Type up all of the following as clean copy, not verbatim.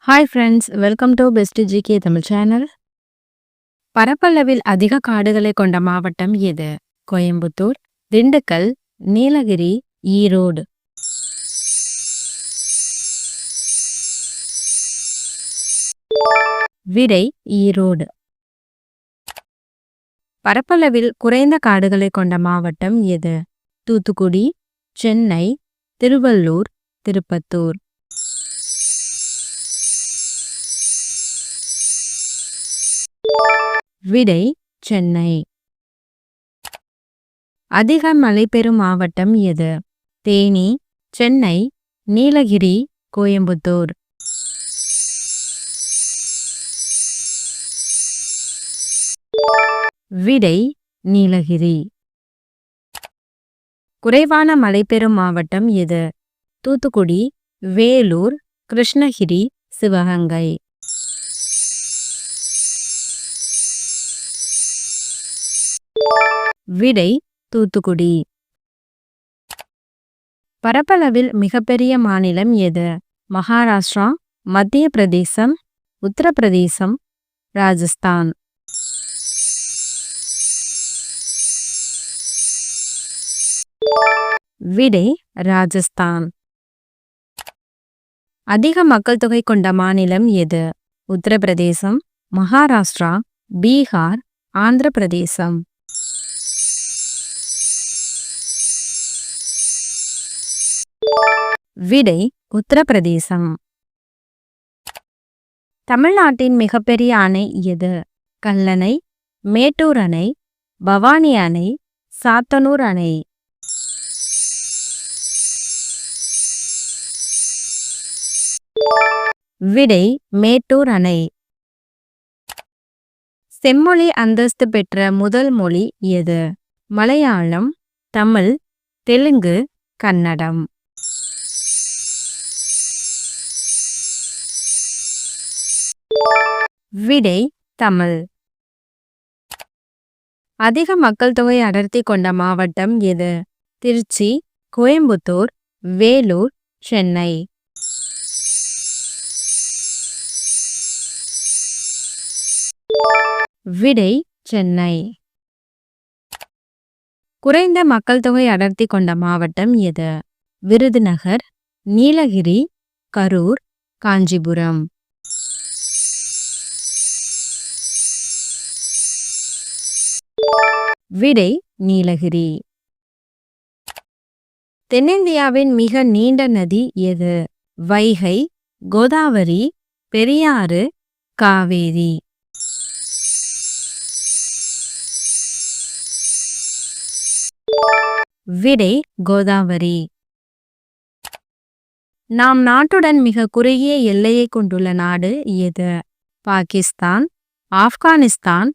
Hi friends, welcome to best GK Tamil channel. பரப்பளவில் அதிக காடுகளை கொண்ட மாவட்டம் எது? கோயம்புத்தூர், திண்டுக்கல், நீலகிரி, ஈரோடு. விடை ஈரோடு. பரப்பளவில் குறைந்த காடுகளை கொண்ட மாவட்டம் எது? தூத்துக்குடி, சென்னை, திருவள்ளூர், திருப்பத்தூர். விடை சென்னை. அதிக மழை பெறும் மாவட்டம் எது? தேனி, சென்னை, நீலகிரி, கோயம்புத்தூர். விடை நீலகிரி. குறைவான மழை பெறும் மாவட்டம் எது? தூத்துக்குடி, வேலூர், கிருஷ்ணகிரி, சிவகங்கை. விடை தூத்துக்குடி. பரப்பளவில் மிகப்பெரிய மாநிலம் எது? மகாராஷ்டிரா, மத்திய பிரதேசம், உத்தரப்பிரதேசம், ராஜஸ்தான். விடை ராஜஸ்தான். அதிக மக்கள் தொகை கொண்ட மாநிலம் எது? உத்தரப்பிரதேசம், மகாராஷ்டிரா, பீகார், ஆந்திர பிரதேசம். விடை உத்தரப்பிரதேசம். தமிழ்நாட்டின் மிகப்பெரிய அணை எது? கல்லணை, மேட்டூர் அணை, பவானி அணை, சாத்தனூர் அணை. விடை மேட்டூர் அணை. செம்மொழி அந்தஸ்து பெற்ற முதல் மொழி எது? மலையாளம், தமிழ், தெலுங்கு, கன்னடம். விடை தமிழ். அதிக மக்கள் தொகை அடர்த்தி கொண்ட மாவட்டம் எது? திருச்சி, கோயம்புத்தூர், வேலூர், சென்னை. விடை சென்னை. குறைந்த மக்கள் தொகை அடர்த்தி கொண்ட மாவட்டம் எது? விருதுநகர், நீலகிரி, கரூர், காஞ்சிபுரம். விடை நீலகிரி. தென்னிந்தியாவின் மிக நீண்ட நதி எது? வைகை, கோதாவரி, பெரியாறு, காவேரி. விடை கோதாவரி. நாம் நாட்டுடன் மிக குறுகிய எல்லையை கொண்டுள்ள நாடு எது? பாகிஸ்தான், ஆப்கானிஸ்தான்,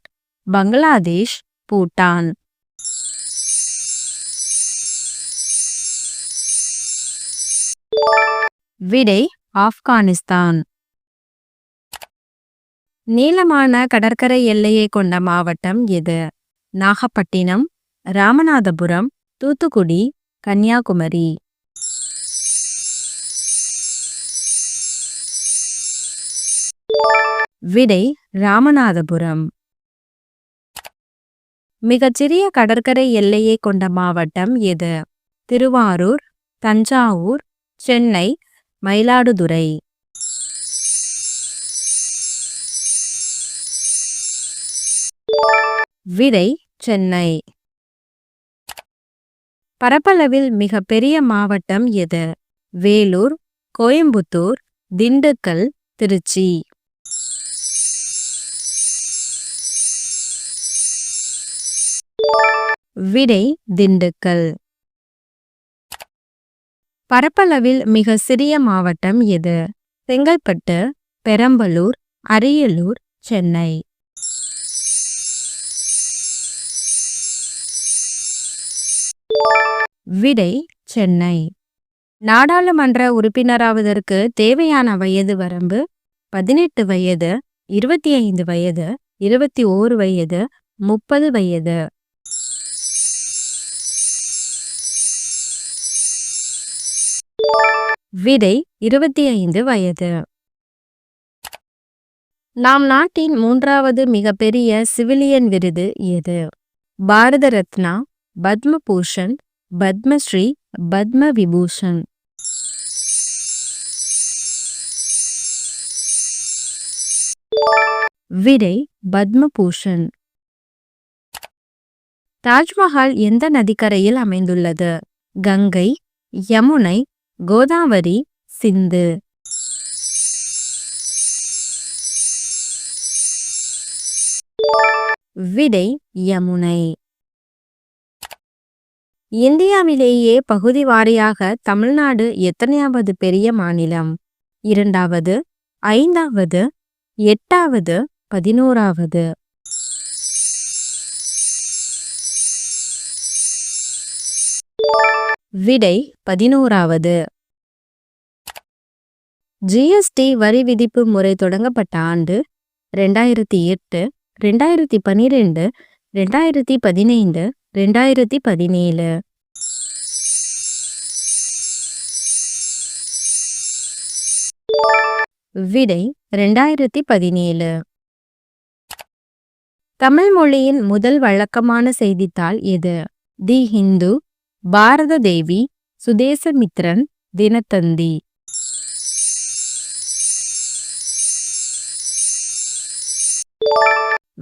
பங்களாதேஷ், பூட்டான். விடை ஆப்கானிஸ்தான். நீளமான கடற்கரை எல்லையை கொண்ட மாவட்டம் எது? நாகப்பட்டினம், ராமநாதபுரம், தூத்துக்குடி, கன்னியாகுமரி. விடை ராமநாதபுரம். மிகச்சிறிய கடற்கரை எல்லையை கொண்ட மாவட்டம் எது? திருவாரூர், தஞ்சாவூர், சென்னை, மயிலாடுதுறை. விடை சென்னை. பரப்பளவில் மிக பெரிய மாவட்டம் எது? வேலூர், கோயம்புத்தூர், திண்டுக்கல், திருச்சி. விடை திண்டுக்கல். பரப்பளவில் மிக சிறிய மாவட்டம் எது? செங்கல்பட்டு, பெரம்பலூர், அரியலூர், சென்னை. விடை சென்னை. நாடாளுமன்ற உறுப்பினராவதற்கு தேவையான வயது வரம்பு 18 வயது, 25 வயது, 21 வயது, 30 வயது. விடை 25 வயது. நாம் நாட்டின் 3வது மிகப்பெரிய சிவிலியன் விருது எது? பாரத ரத்னா, பத்ம பூஷன், பத்மஸ்ரீ, பத்ம விபூஷன். விடை பத்ம பூஷன். தாஜ்மஹால் எந்த நதிக்கரையில் அமைந்துள்ளது? கங்கை, யமுனை, கோதாவரி, சிந்து. விடை யமுனை. இந்தியாவிலேயே பகுதி வாரியாக தமிழ்நாடு எத்தனையாவது பெரிய மாநிலம்? 2வது, 5வது, 8வது, 11வது. விடை 11வது. ஜிஎஸ்டி வரி விதிப்பு முறை தொடங்கப்பட்ட ஆண்டு 2008, 2012, 2015, 2017. விடை 2017. தமிழ் மொழியின் முதல் வழக்கமான செய்தித்தாள் எது? தி ஹிந்து, பாரத தேவி, சுதேசமித்ரன், தினத்தந்தி.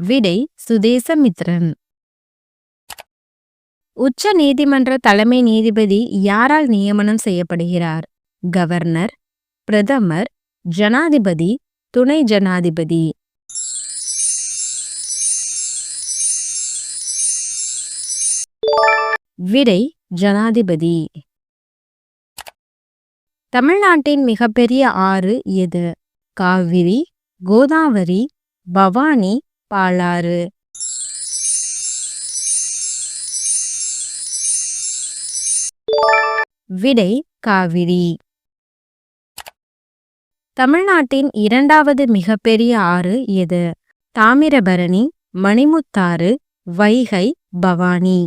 விடை சுதேசமித்ரன். உச்ச நீதிமன்ற தலைமை நீதிபதி யாரால் நியமனம் செய்யப்படுகிறார்? கவர்னர், பிரதமர், ஜனாதிபதி, துணை ஜனாதிபதி. விடை ஜனாதிபதி. தமிழ்நாட்டின் மிகப்பெரிய ஆறு எது? காவிரி, கோதாவரி, பவானி, பாலாறு. விடை காவிரி. தமிழ்நாட்டின் 2வது மிகப்பெரிய ஆறு எது? தாமிரபரணி, மணிமுத்தாறு, வைகை, பவானி.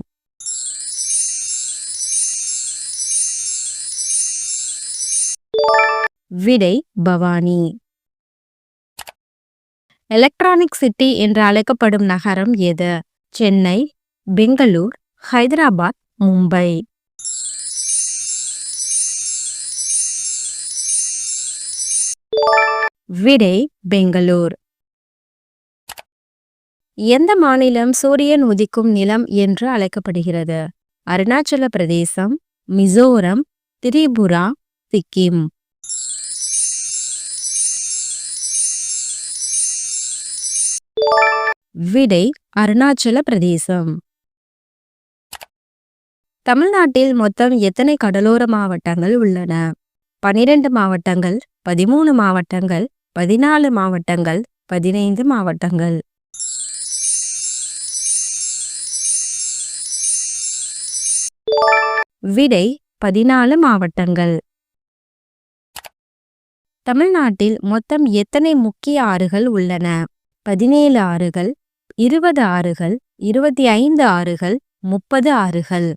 விடை பவானி. எலக்ட்ரானிக் சிட்டி என்று அழைக்கப்படும் நகரம் எது? சென்னை, பெங்களூர், ஹைதராபாத், மும்பை. விடை பெங்களூர். எந்த மாநிலம் சூரியன் உதிக்கும் நிலம் என்று அழைக்கப்படுகிறது? அருணாச்சல பிரதேசம், மிசோரம், திரிபுரா, சிக்கிம். விடை அருணாச்சல பிரதேசம். தமிழ்நாட்டில் மொத்தம் எத்தனை கடலோர மாவட்டங்கள் உள்ளன? 12 மாவட்டங்கள், 13 மாவட்டங்கள், 14 மாவட்டங்கள், 15 மாவட்டங்கள். விடை 14 மாவட்டங்கள். தமிழ்நாட்டில் மொத்தம் எத்தனை முக்கிய ஆறுகள் உள்ளன? 17 ஆறுகள், 20 ஆறுகள், 25 ஆறுகள், 30 ஆறுகள்.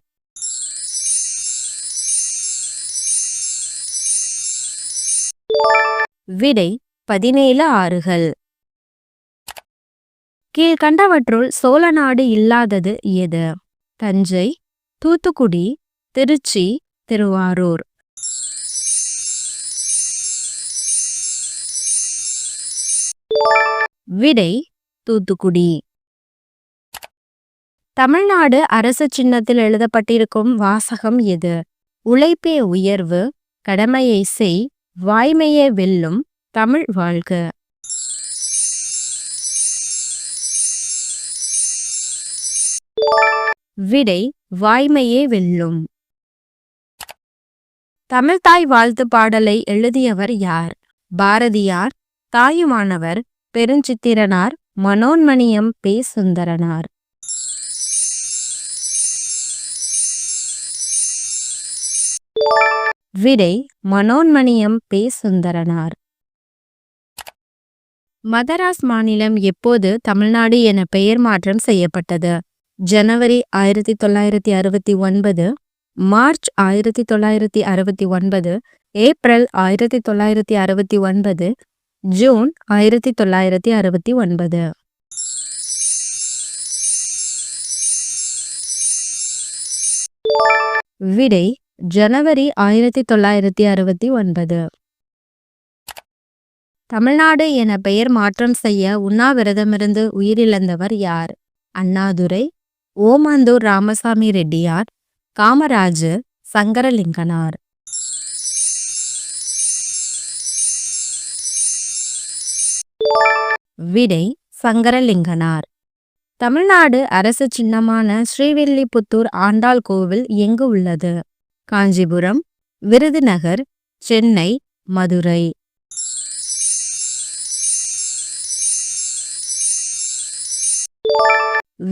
விடை 17 ஆறுகள். கீழ்கண்டவற்றுள் சோழநாடு இல்லாதது எது? தஞ்சை, தூத்துக்குடி, திருச்சி, திருவாரூர். விடை தூத்துக்குடி. தமிழ்நாடு அரசு சின்னத்தில் எழுதப்பட்டிருக்கும் வாசகம் எது? உழைப்பே உயர்வு, கடமையை செய், வாய்மையே வெல்லும், தமிழ் வாழ்க. விடை வாய்மையே வெல்லும். தமிழ்தாய் வாழ்த்து பாடலை எழுதியவர் யார்? பாரதியார், தாயுமானவர், பெருஞ்சித்திரனார், மனோன்மணியம் பே. சுந்தரனார். விடை மனோன்மணியம் பே. சுந்தரனார். மதராஸ் மாநிலம் எப்போது தமிழ்நாடு என பெயர் மாற்றம் செய்யப்பட்டது? ஜனவரி 1969, மார்ச் 1969, ஏப்ரல் 1969, ஜூன் 1969. விடை ஜனவரி 1969. தமிழ்நாடு என பெயர் மாற்றம் செய்ய உண்ணாவிரதமிருந்து உயிரிழந்தவர் யார்? அண்ணாதுரை, ஓமாந்தூர் ராமசாமி ரெட்டியார், காமராஜர், சங்கரலிங்கனார். விடை சங்கரலிங்கனார். தமிழ்நாடு அரசு சின்னமான ஸ்ரீவில்லிபுத்தூர் ஆண்டாள் கோவில் எங்கு உள்ளது? காஞ்சிபுரம், விருதுநகர், சென்னை, மதுரை.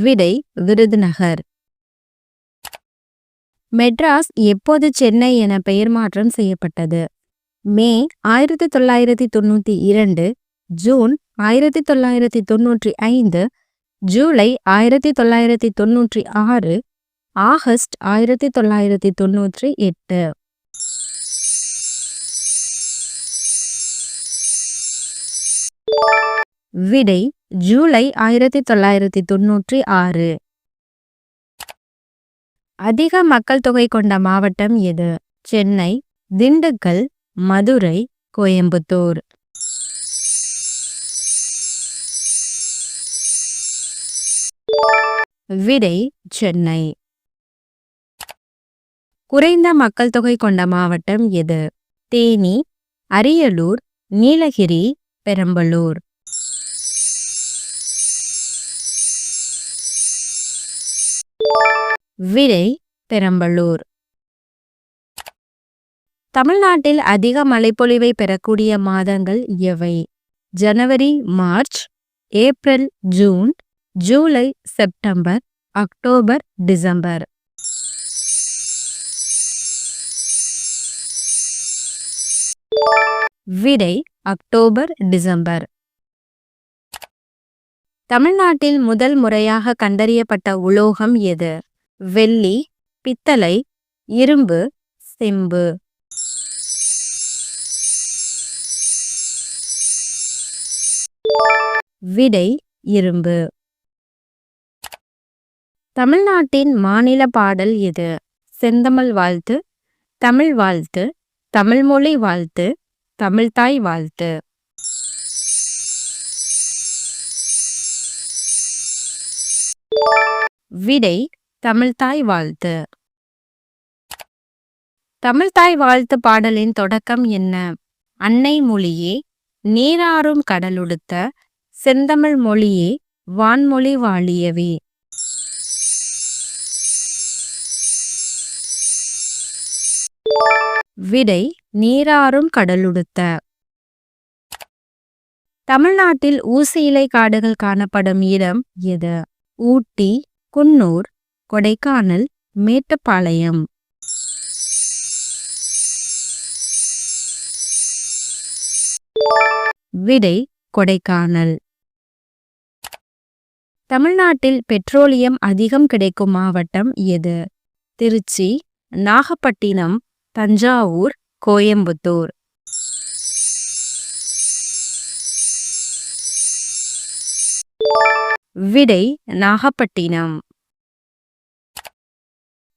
விடை விருதுநகர். மெட்ராஸ் எப்போது சென்னை என பெயர் மாற்றம் செய்யப்பட்டது? மே 1992, ஜூன் 1995, ஜூலை 1996, ஆகஸ்ட் 1998. விடை ஜூலை 1996. அதிக மக்கள் தொகை கொண்ட மாவட்டம் எது? சென்னை, திண்டுக்கல், மதுரை, கோயம்புத்தூர். விடை சென்னை. குறைந்த மக்கள் தொகை கொண்ட மாவட்டம் எது? தேனி, அரியலூர், நீலகிரி, பெரம்பலூர். விடை பெரம்பலூர். தமிழ்நாட்டில் அதிக மழைப்பொழிவை பெறக்கூடிய மாதங்கள் எவை? ஜனவரி, மார்ச், ஏப்ரல், ஜூன், ஜூலை, செப்டம்பர், அக்டோபர், டிசம்பர். விடை அக்டோபர், டிசம்பர். தமிழ்நாட்டில் முதல் முறையாக கண்டறியப்பட்ட உலோகம் எது? வெள்ளி, பித்தளை, இரும்பு, செம்பு. விடை இரும்பு. தமிழ்நாட்டின் மாநில பாடல் எது? செந்தமிழ் வாழ்த்து, தமிழ் வாழ்த்து, தமிழ்மொழி வாழ்த்து, தமிழ்த்தாய் வாழ்த்து. விடை தமிழ்த்தாய் வாழ்த்து. தமிழ்த்தாய் வாழ்த்து பாடலின் தொடக்கம் என்ன? அன்னை மொழியே, நீராறும் கடலுடுத்த, செந்தமிழ் மொழியே, வான்மொழி வாழியவே. விடை நீராறும் கடலுடுத்த. தமிழ்நாட்டில் ஊசி இலை காடுகள் காணப்படும் இடம் எது? ஊட்டி, குன்னூர், கொடைக்கானல், மேட்டுப்பாளையம். விடை கொடைக்கானல். தமிழ்நாட்டில் பெட்ரோலியம் அதிகம் கிடைக்கும் மாவட்டம் எது? திருச்சி, நாகப்பட்டினம், தஞ்சாவூர், கோயம்புத்தூர். விடை நாகப்பட்டினம்.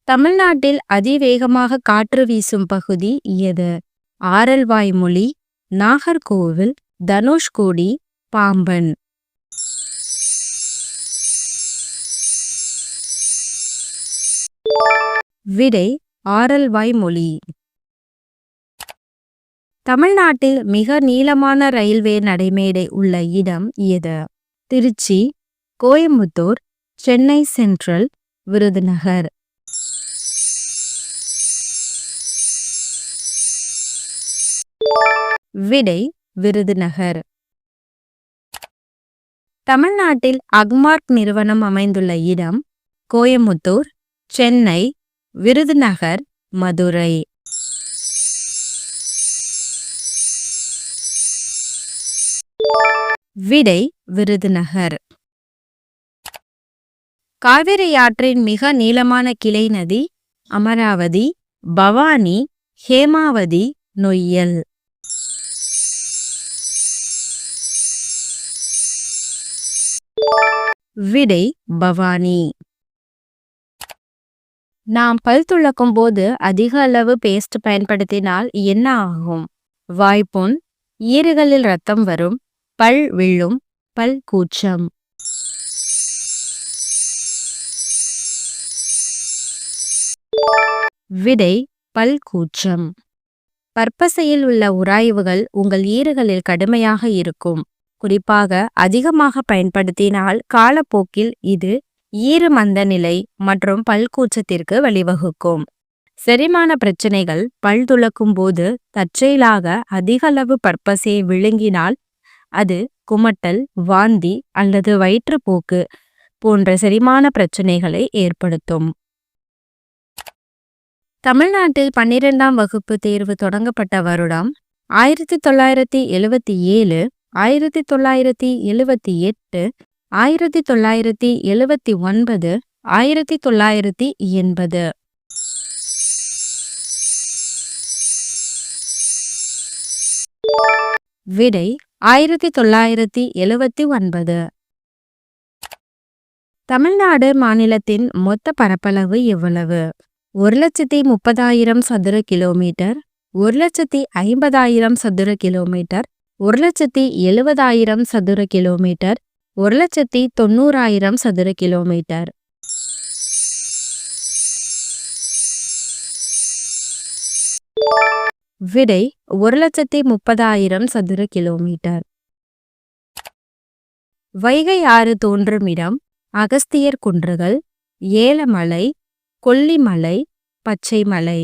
தமிழ்நாட்டில் அதிவேகமாக காற்று வீசும் பகுதி எது? ஆரல்வாய்மொழி, நாகர்கோவில், தனுஷ்கோடி, பாம்பன். விடை ஆரல்வாய்மொழி. தமிழ்நாட்டில் மிக நீளமான ரயில்வே நடைமேடை உள்ள இடம் எது? திருச்சி, கோயம்புத்தூர், சென்னை சென்ட்ரல், விருதுநகர். விடை விருதுநகர். தமிழ்நாட்டில் அக்மார்க் நிறுவனம் அமைந்துள்ள இடம் கோயம்புத்தூர், சென்னை, விருதுநகர், மதுரை. விடை விருதுநகர். காவிரி ஆற்றின் மிக நீளமான கிளை நதி அமராவதி, பவானி, ஹேமாவதி, நொய்யல். விடை பவானி. நாம் பல் துலக்கும் போது அதிக அளவு பேஸ்ட் பயன்படுத்தினால் என்ன ஆகும்? வாய்ப்புண், ஈறுகளில் இரத்தம் வரும், பல் விழும், பல் கூச்சம். விடை பல் கூச்சம். பற்பசையில் உள்ள உராய்வுகள் உங்கள் ஈறுகளில் கடுமையாக இருக்கும். குறிப்பாக அதிகமாக பயன்படுத்தினால் காலப்போக்கில் இது ஈறு மந்தநிலை மற்றும் பல்கூச்சத்திற்கு வழிவகுக்கும். செரிமான பிரச்சனைகள் பல் துலக்கும் போது தற்செயலாக அதிகளவு பற்பசையை விழுங்கினால் அது குமட்டல், வாந்தி அல்லது வயிற்றுப்போக்கு போன்ற செரிமான பிரச்சனைகளை ஏற்படுத்தும். தமிழ்நாட்டில் 12ஆம் வகுப்பு தேர்வு தொடங்கப்பட்ட வருடம் 1977, 1978, 1979, 1980. விடை 1979. தமிழ்நாடு மாநிலத்தின் மொத்த பரப்பளவு எவ்வளவு? 1,30,000 சதுர கிலோமீட்டர், 1,50,000 சதுர கிலோமீட்டர், 1,70,000 சதுர கிலோமீட்டர், 1,90,000 சதுர கிலோமீட்டர். விடை 1,30,000 சதுர கிலோமீட்டர். வைகை ஆறு தோன்றும் இடம் அகஸ்தியர் குன்றுகள், ஏலமலை, கொல்லிமலை, பச்சைமலை.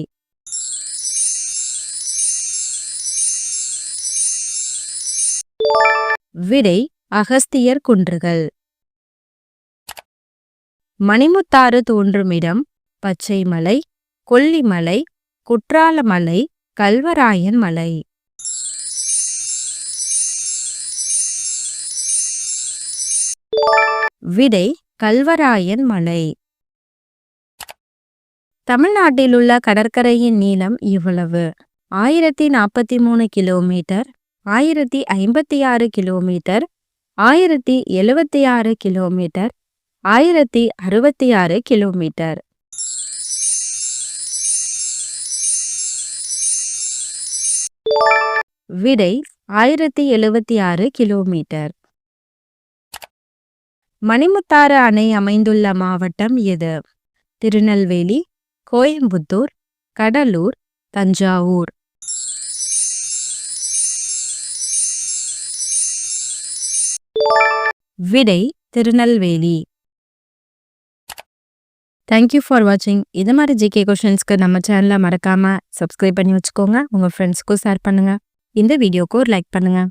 விடை அகஸ்தியர் குன்றுகள். மணிமுத்தாறு தோன்றும் இடம் பச்சைமலை, கொல்லிமலை, குற்றாலமலை, கல்வராயன் மலை. விடை கல்வராயன் மலை. தமிழ்நாட்டில் உள்ள கடற்கரையின் நீளம் எவ்வளவு? 1043 கிலோமீட்டர், 1056 கிலோமீட்டர், 1076 கிலோமீட்டர், 1066 கிலோமீட்டர். விடை 1076 கிலோமீட்டர். மணிமுத்தாறு அணை அமைந்துள்ள மாவட்டம் எது? திருநெல்வேலி, கோயம்புத்தூர், கடலூர், தஞ்சாவூர். விடை திருநெல்வேலி. தேங்க்யூ ஃபார் வாட்சிங். இது மாதிரி ஜிகே கொஷின்ஸ்க்கு நம்ம சேனலை மறக்காம சப்ஸ்கிரைப் பண்ணி வச்சுக்கோங்க. உங்கள் ஃப்ரெண்ட்ஸ்க்கும் ஷேர் பண்ணுங்க. இந்த வீடியோக்கு ஒரு லைக் பண்ணுங்க.